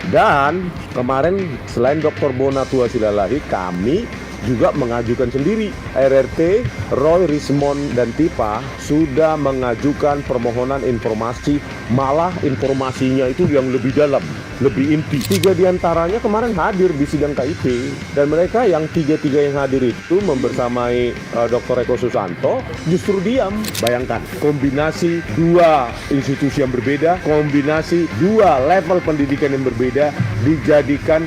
Dan kemarin selain Dr. Bonatua Silalahi, kami juga mengajukan sendiri. RRT, Roy, Rismond, dan Tipa sudah mengajukan permohonan informasi, malah informasinya itu yang lebih dalam, lebih inti. 3 diantaranya kemarin hadir di sidang KIP, dan mereka yang 3 yang hadir itu membersamai Dr. Eko Susanto justru diam. Bayangkan, kombinasi 2 institusi yang berbeda, kombinasi 2 level pendidikan yang berbeda dijadikan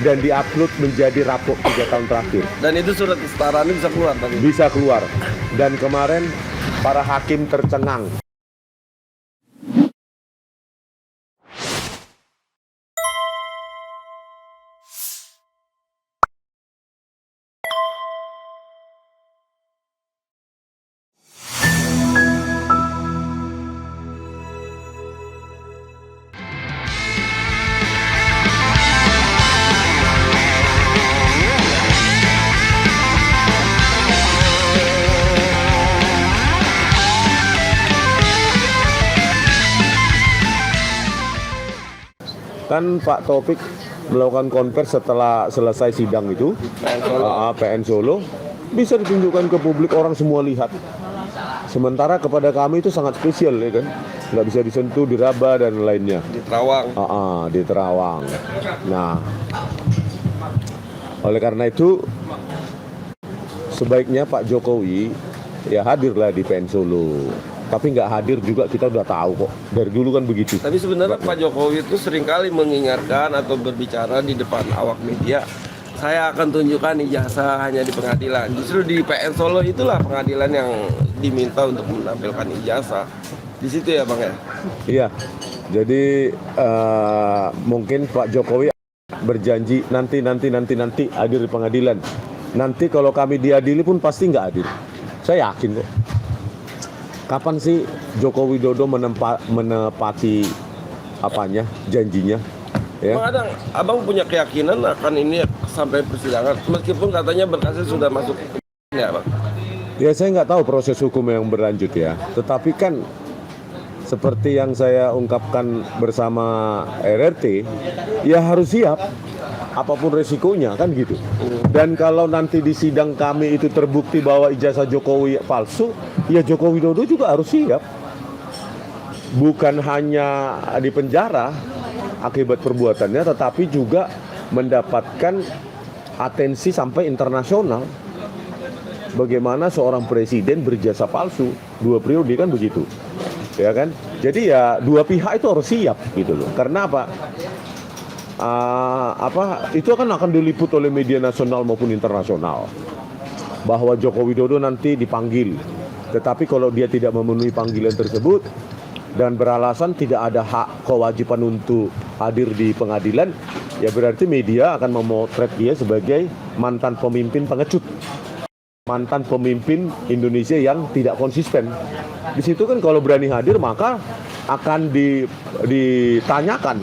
dan diupload menjadi rapor 3 tahun terakhir. Dan itu surat kesetaraan bisa keluar tadi? Bisa keluar. Dan kemarin para hakim tercengang. Kan Pak Taufik melakukan konversi setelah selesai sidang itu, PN Solo, bisa ditunjukkan ke publik, orang semua lihat. Sementara kepada kami itu sangat spesial, ya kan, nggak bisa disentuh, diraba dan lainnya. Di Terawang. Di Terawang. Nah, oleh karena itu sebaiknya Pak Jokowi ya hadirlah di PN Solo. Tapi nggak hadir juga kita udah tahu kok, dari dulu kan begitu. Tapi sebenarnya Pak Jokowi itu seringkali mengingatkan atau berbicara di depan awak media, saya akan tunjukkan ijazah hanya di pengadilan. Justru di PN Solo itulah pengadilan yang diminta untuk menampilkan ijazah. Di situ ya Bang ya? Iya, jadi mungkin Pak Jokowi berjanji nanti hadir di pengadilan. Nanti kalau kami diadili pun pasti nggak hadir. Saya yakin kok. Kapan sih Joko Widodo menepati janjinya? Ya. Abang punya keyakinan akan ini sampai persidangan, meskipun katanya berkasnya sudah masuk ya Bang? Ya saya nggak tahu proses hukum yang berlanjut ya. Tetapi kan seperti yang saya ungkapkan bersama RRT, ya harus siap apapun resikonya kan gitu. Dan kalau nanti di sidang kami itu terbukti bahwa ijazah Jokowi palsu, ya Joko Widodo juga harus siap. Bukan hanya di penjara akibat perbuatannya, tetapi juga mendapatkan atensi sampai internasional. Bagaimana seorang presiden berjasa palsu 2 periode kan begitu, ya kan? Jadi ya 2 pihak itu harus siap gitu loh. Karena apa? Itu akan diliput oleh media nasional maupun internasional bahwa Joko Widodo nanti dipanggil, tetapi kalau dia tidak memenuhi panggilan tersebut dan beralasan tidak ada hak kewajiban untuk hadir di pengadilan, ya berarti media akan memotret dia sebagai mantan pemimpin pengecut, mantan pemimpin Indonesia yang tidak konsisten. Di situ kan kalau berani hadir maka akan ditanyakan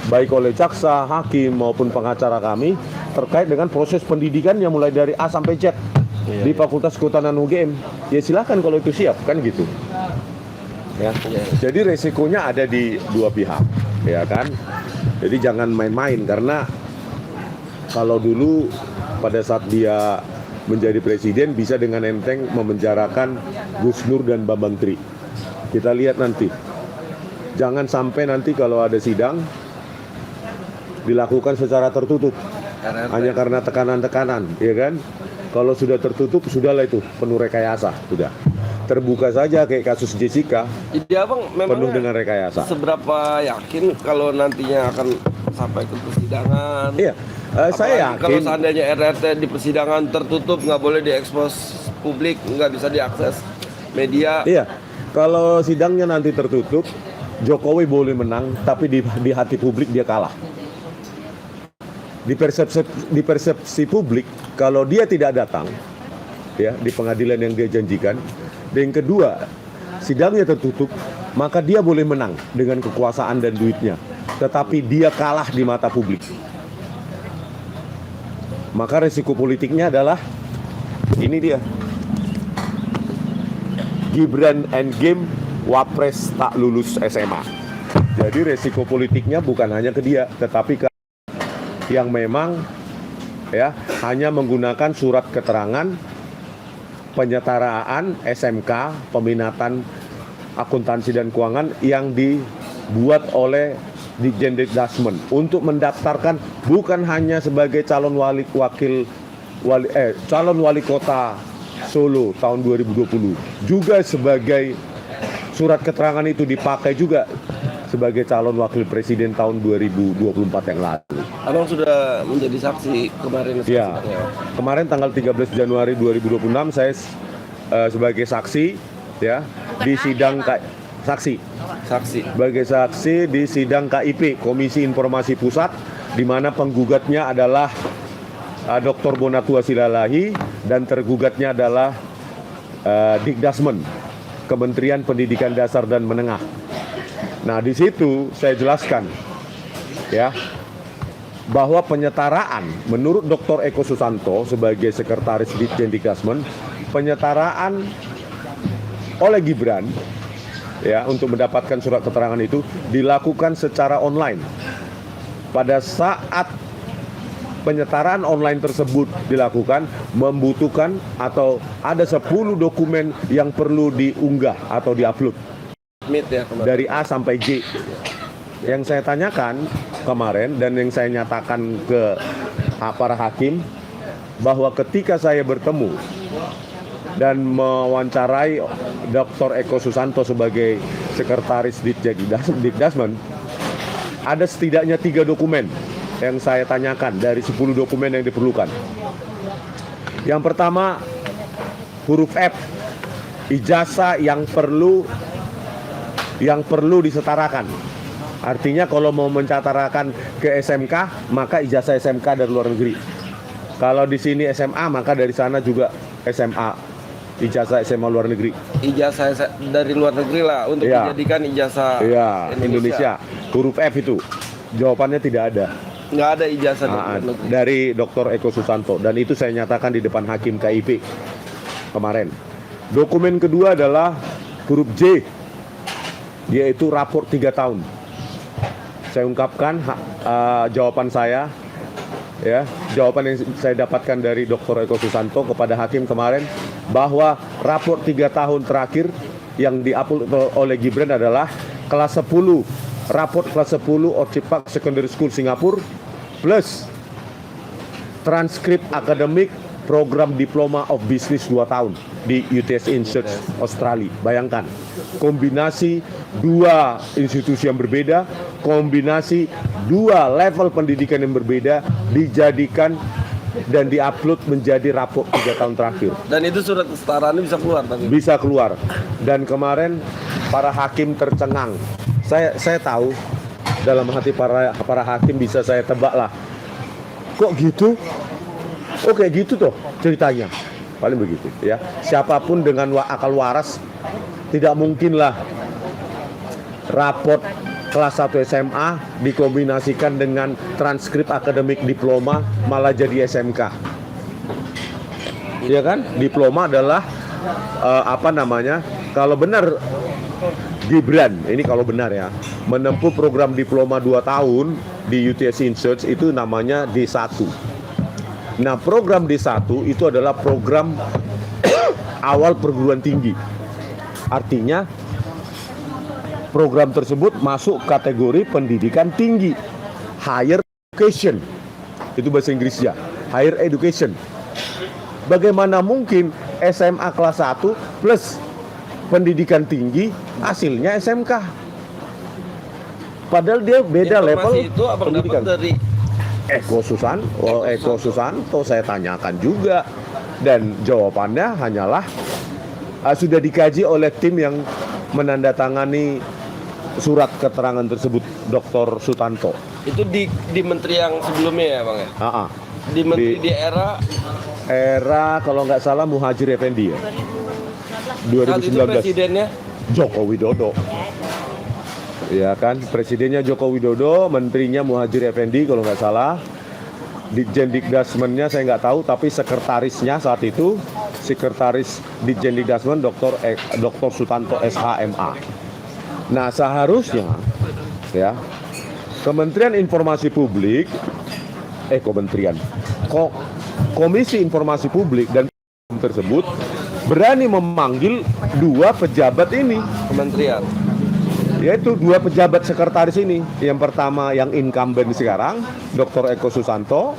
baik oleh jaksa, hakim maupun pengacara kami terkait dengan proses pendidikannya mulai dari A sampai Z di Fakultas Kehutanan UGM. Ya silakan kalau itu siap kan gitu. Ya. Jadi resikonya ada di 2 pihak, ya kan. Jadi jangan main-main karena kalau dulu pada saat dia menjadi presiden bisa dengan enteng memenjarakan Gus Nur dan Bambang Tri. Kita lihat nanti. Jangan sampai nanti kalau ada sidang dilakukan secara tertutup hanya karena tekanan-tekanan, ya kan? Kalau sudah tertutup, sudahlah itu penuh rekayasa, sudah. Terbuka saja kayak kasus Jessica. Jadi Abang memang penuh dengan rekayasa. Seberapa yakin kalau nantinya akan sampai ke persidangan? Iya, saya yakin. Kalau seandainya RRT di persidangan tertutup, nggak boleh diekspos publik, nggak bisa diakses media. Iya, kalau sidangnya nanti tertutup, Jokowi boleh menang, tapi di hati publik dia kalah. Di persepsi publik, kalau dia tidak datang ya di pengadilan yang dia janjikan, dan yang kedua sidangnya tertutup, maka dia boleh menang dengan kekuasaan dan duitnya, tetapi dia kalah di mata publik. Maka resiko politiknya adalah ini dia, Gibran endgame, Wapres tak lulus SMA. Jadi resiko politiknya bukan hanya ke dia, tetapi ke yang memang ya hanya menggunakan surat keterangan penyetaraan SMK peminatan akuntansi dan keuangan yang dibuat oleh Ditjen Dikdasmen untuk mendaftarkan bukan hanya sebagai calon wali kota Solo tahun 2020, juga sebagai surat keterangan itu dipakai juga sebagai calon wakil presiden tahun 2024 yang lalu. Abang sudah menjadi saksi kemarin. Ya, kemarin tanggal 13 Januari 2026 saya sebagai saksi ya di sidang saksi sebagai saksi di sidang KIP Komisi Informasi Pusat, di mana penggugatnya adalah Dr. Bonatua Silalahi dan tergugatnya adalah Dikdasmen, Kementerian Pendidikan Dasar dan Menengah. Nah, di situ saya jelaskan ya bahwa penyetaraan menurut Dr. Eko Susanto sebagai sekretaris Ditjen Dikdasmen, penyetaraan oleh Gibran ya untuk mendapatkan surat keterangan itu dilakukan secara online. Pada saat penyetaraan online tersebut dilakukan, membutuhkan atau ada 10 dokumen yang perlu diunggah atau diupload dari A sampai J. Yang saya tanyakan kemarin dan yang saya nyatakan ke para hakim bahwa ketika saya bertemu dan mewawancarai Dr. Eko Susanto sebagai sekretaris Ditjen Dikdasmen, ada setidaknya 3 dokumen yang saya tanyakan dari 10 dokumen yang diperlukan. Yang pertama, huruf F, ijazah yang perlu disetarakan. Artinya kalau mau mencatarakan ke SMK, maka ijazah SMK dari luar negeri. Kalau di sini SMA, maka dari sana juga SMA. Ijazah SMA luar negeri. Ijazah dari luar negeri lah untuk dijadikan ijazah Indonesia. Huruf F itu. Jawabannya tidak ada. Nggak ada ijazah dari Dr. Eko Susanto, dan itu saya nyatakan di depan hakim KIP kemarin. Dokumen kedua adalah huruf J, yaitu raport 3 tahun. Saya ungkapkan jawaban saya ya, jawaban yang saya dapatkan dari Dr. Eko Susanto kepada hakim kemarin, bahwa raport 3 tahun terakhir yang diupload oleh Gibran adalah kelas 10, raport kelas 10 Orchid Park Secondary School Singapura plus transkrip akademik program Diploma of Business 2 tahun di UTS Research Australia. Bayangkan, kombinasi 2 institusi yang berbeda, kombinasi 2 level pendidikan yang berbeda dijadikan dan diupload menjadi raport 3 tahun terakhir. Dan itu surat kesetaraannya bisa keluar tadi. Bisa keluar. Dan kemarin para hakim tercengang. Saya tahu dalam hati para hakim, bisa saya tebak lah. Kok gitu? Oh kayak gitu tuh ceritanya. Paling begitu ya. Siapapun dengan akal waras tidak mungkinlah raport kelas 1 SMA dikombinasikan dengan transkrip akademik diploma malah jadi SMK. Ya kan? Diploma adalah kalau benar Gibran, ini kalau benar ya, menempuh program diploma 2 tahun di UTS Research, itu namanya D1. Nah, program D1 itu adalah program awal perguruan tinggi. Artinya program tersebut masuk kategori pendidikan tinggi, higher education. Itu bahasa Inggrisnya, higher education. Bagaimana mungkin SMA kelas 1 plus pendidikan tinggi hasilnya SMK? Padahal dia beda level itu abang pendidikan. Dapat dari Eko Susanto saya tanyakan juga, dan jawabannya hanyalah sudah dikaji oleh tim yang menandatangani surat keterangan tersebut, Dr. Sutanto. Itu di menteri yang sebelumnya ya bang ya? Di menteri di era kalau nggak salah Muhadjir Effendi ya. 2019. Saat itu presidennya Joko Widodo. Ya kan, presidennya Joko Widodo, menterinya Muhadjir Effendi kalau nggak salah. Ditjen Dikdasmennya saya nggak tahu, tapi sekretarisnya saat itu, sekretaris Ditjen Dikdasmen Dr. Sutanto SHMA. Nah, seharusnya ya. Kementerian Informasi Publik, Komisi Informasi Publik dan tersebut berani memanggil dua pejabat ini, Kementerian. yaitu dua pejabat sekretaris ini. Yang pertama yang incumbent sekarang, Dr. Eko Susanto,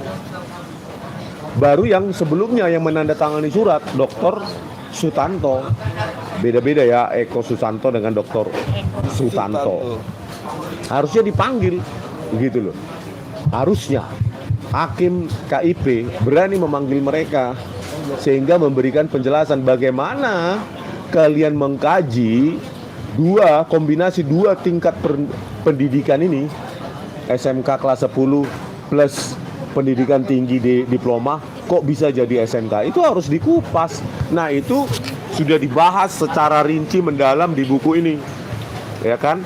baru yang sebelumnya yang menandatangani surat, Dr. Sutanto. Beda-beda ya, Eko Susanto dengan Dr. Sutanto. Harusnya dipanggil, gitu loh. Harusnya Hakim KIP berani memanggil mereka sehingga memberikan penjelasan bagaimana kalian mengkaji kombinasi dua tingkat pendidikan ini, SMK kelas 10 plus pendidikan tinggi di diploma, kok bisa jadi SMK? Itu harus dikupas. Nah, itu sudah dibahas secara rinci mendalam di buku ini, ya kan?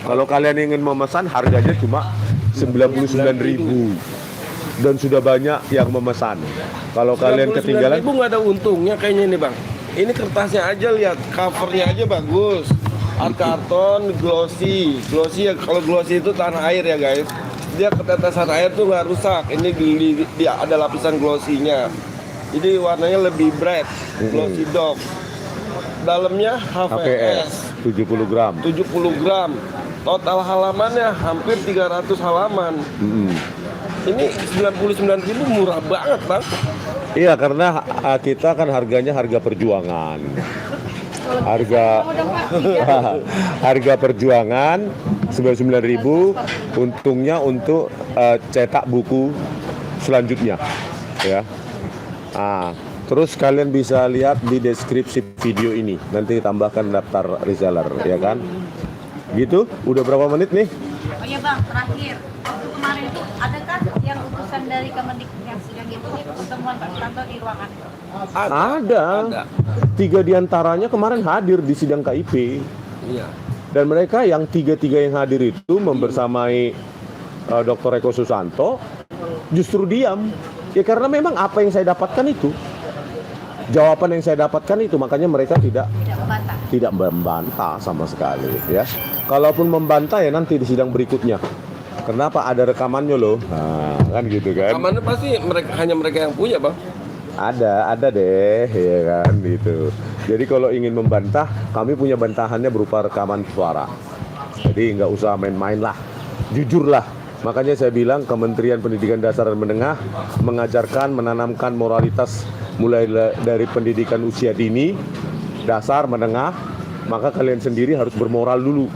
Kalau kalian ingin memesan, harganya cuma 99.000 dan sudah banyak yang memesan. Kalau kalian ketinggalan, Ibu nggak ada untungnya kayaknya ini bang. Ini kertasnya aja, lihat covernya aja bagus. Art karton glossy ya, kalau glossy itu tahan air ya guys. Dia ketetesan air tuh nggak rusak. Ini dia ada lapisan glossy-nya. Jadi warnanya lebih bright, glossy dog. Dalamnya HVS 70 gram. 70 gram. Total halamannya hampir 300 halaman. Ini 99.000 murah banget bang. Iya, karena kita kan harganya harga perjuangan. Harga perjuangan 99.000, untungnya untuk cetak buku selanjutnya, ya. Terus kalian bisa lihat di deskripsi video ini, nanti tambahkan daftar reseller, ya kan? Gitu, udah berapa menit nih? Oh ya bang, terakhir waktu kemarin itu ada kan yang utusan dari Kemendik yang sidang itu pertemuan Pak Sutanto di ruangan? Ada. 3 diantaranya kemarin hadir di sidang KIP. Iya. Dan mereka yang tiga yang hadir itu membersamai Dr. Eko Susanto justru diam. Ya karena memang apa yang saya dapatkan itu, jawaban yang saya dapatkan itu, makanya mereka tidak membantah sama sekali, ya. Kalaupun membantah ya nanti di sidang berikutnya. Kenapa ada rekamannya loh? Nah, kan gitu kan. Rekamannya pasti hanya mereka yang punya bang. Ada deh, ya kan gitu. Jadi kalau ingin membantah, kami punya bantahannya berupa rekaman suara. Jadi nggak usah main-main lah, jujur lah. Makanya saya bilang Kementerian Pendidikan Dasar dan Menengah mengajarkan, menanamkan moralitas mulai dari pendidikan usia dini, dasar, menengah. Maka kalian sendiri harus bermoral dulu.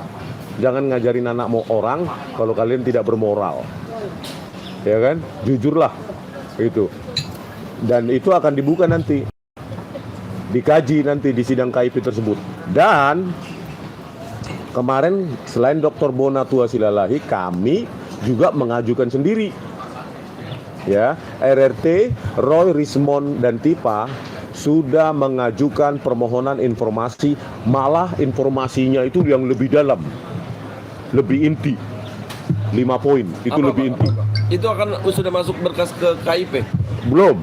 Jangan ngajarin anak mau orang kalau kalian tidak bermoral, ya kan? Jujurlah, itu. Dan itu akan dibuka nanti, dikaji nanti di sidang KIP tersebut. Dan kemarin selain Dr. Bonatua Silalahi, kami juga mengajukan sendiri, ya, RRT Roy Rismond dan Tipa sudah mengajukan permohonan informasi, malah informasinya itu yang lebih dalam, lebih inti, 5 poin itu lebih inti. Itu akan sudah masuk berkas ke KIP? Belum.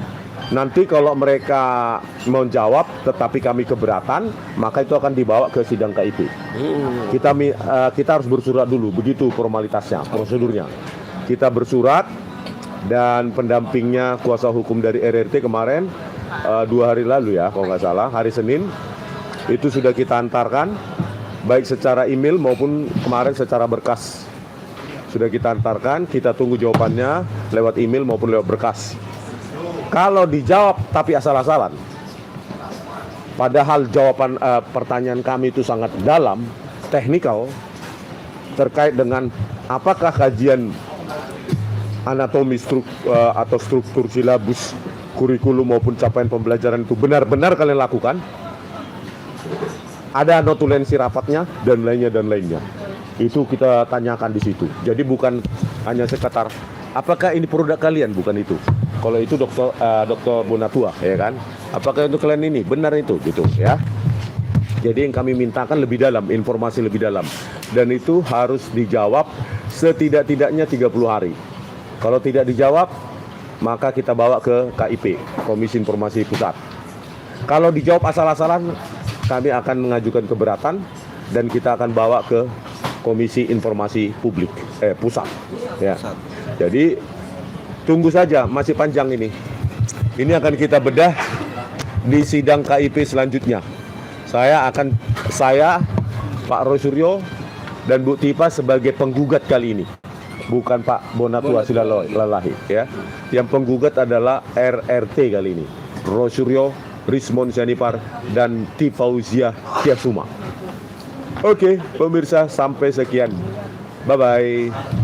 Nanti kalau mereka menjawab tetapi kami keberatan, maka itu akan dibawa ke sidang KIP. Kita harus bersurat dulu, begitu formalitasnya, prosedurnya. Kita bersurat dan pendampingnya kuasa hukum dari RRT kemarin 2 hari lalu ya, kalau nggak salah, hari Senin itu sudah kita antarkan, baik secara email maupun kemarin secara berkas. Sudah kita antarkan, kita tunggu jawabannya lewat email maupun lewat berkas. Kalau dijawab tapi asal-asalan, padahal jawaban pertanyaan kami itu sangat dalam, teknikal, terkait dengan apakah kajian anatomi atau struktur silabus, kurikulum maupun capaian pembelajaran itu benar-benar kalian lakukan, ada notulensi rapatnya dan lainnya. Itu kita tanyakan di situ. Jadi bukan hanya sekedar apakah ini produk kalian, bukan itu. Kalau itu Dr. Bonatua, ya kan? Apakah itu kalian ini benar itu, gitu ya. Jadi yang kami mintakan lebih dalam, informasi lebih dalam, dan itu harus dijawab setidak-tidaknya 30 hari. Kalau tidak dijawab, maka kita bawa ke KIP, Komisi Informasi Pusat. Kalau dijawab asal-asalan, kami akan mengajukan keberatan dan kita akan bawa ke Komisi Informasi Publik Pusat. Ya. Pusat. Jadi tunggu saja, masih panjang ini. Ini akan kita bedah di sidang KIP selanjutnya. Saya, Pak Roy Suryo dan Bu Tipa sebagai penggugat kali ini, bukan Pak Bonatua Silalahi ya. Yang penggugat adalah RRT kali ini, Roy Suryo, Rismon Sianipar, dan Tifauzia Tiasuma. Oke, pemirsa, sampai sekian. Bye-bye.